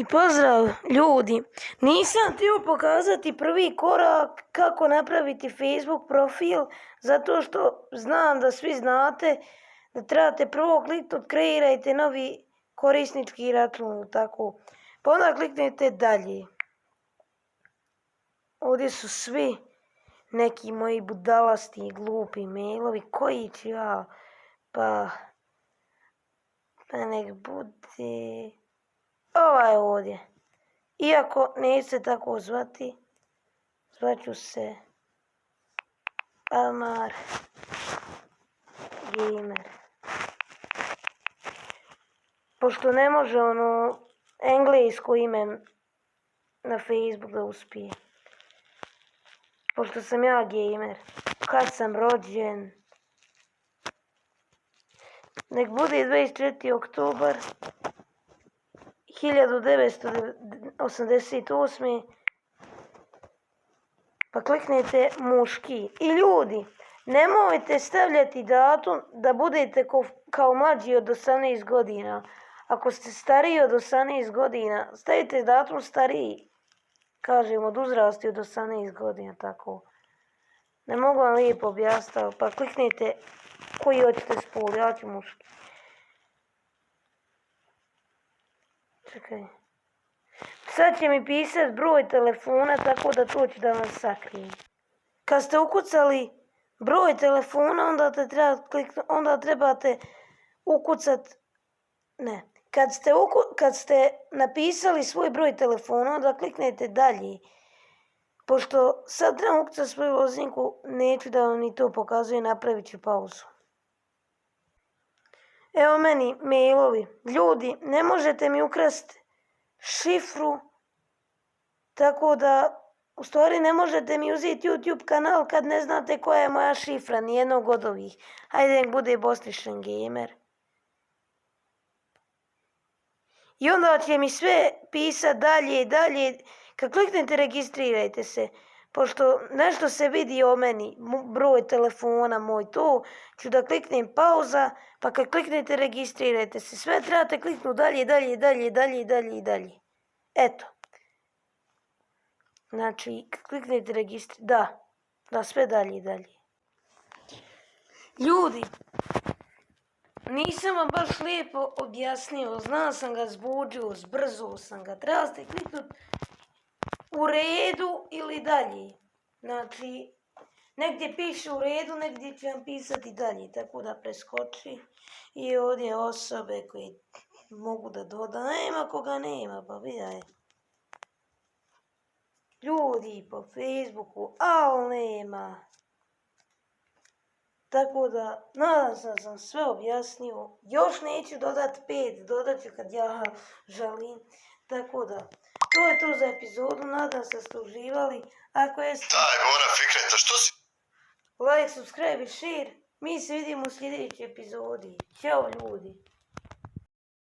I pozdrav ljudi, nisam htio pokazati prvi korak kako napraviti Facebook profil, zato što znam da svi znate da trebate prvo kliknuti kreirajte novi korisnički račun, tako. Pa onda kliknete dalje. Ovdje su svi neki moji budalasti i glupi mailovi, koji ću ja, pa nek bude ovaj ovdje. Iako neću se tako zvati, zvaću se Amar Gamer. Pošto ne može englesko ime na Facebook da uspije. Pošto sam ja gamer. Kad sam rođen. Nek bude 24. oktobar 1988. Pa kliknete muški. I ljudi, nemojte stavljati datum da budete kao mlađi od 18 godina. Ako ste stariji od 18 godina, stavite datum stariji. Kažem, od uzrasti od 18 godina, tako. Ne mogu vam lijepo objasniti, pa kliknite koji hoćete spol, ja ću muški. Čekaj. Sad će mi pisati broj telefona, tako da to ću da vam sakrijem. Kad ste ukucali broj telefona, onda trebate ukucati... Ne. Kad ste napisali svoj broj telefona, onda kliknete dalje. Pošto sad trebam ukucati svoju lozinku, neću da vam ni to pokazujem, napravit ću pauzu. Evo meni mailovi. Ljudi, ne možete mi ukrasti šifru, tako da, u stvari ne možete mi uzeti YouTube kanal kad ne znate koja je moja šifra, nijednog od ovih. Hajde nek bude Bosnišan Gamer. I onda će mi sve pisati dalje i dalje. Kad kliknete registrirajte se. Pošto nešto se vidi o meni, broj telefona moj, to ću da kliknem pauza, pa kad kliknete registrirajte se. Sve trebate kliknuti dalje. Eto. Znači, kad kliknete registrirajte, da, sve dalje. Ljudi, nisam vam baš lijepo objasnio, znao sam ga zbuđio, zbrzo sam ga. Treba ste kliknuti u redu ili dalje. Znači, negdje piše u redu, negdje će vam pisati dalje, tako da preskoči. I ovdje osobe koje mogu da doda. Nema koga nema, pa vidaj. Ljudi po Facebooku, ali nema. Tako da, nadam se da sam sve objasnio. Još neću dodati 5, dodat ću kad ja želim. Tako da, to je to za epizodu, nadam se da ste uživali. Ako jeste... Daj, Bona Fikreta, što si... Like, subscribe i share. Mi se vidimo u sljedećoj epizodi. Ćao ljudi.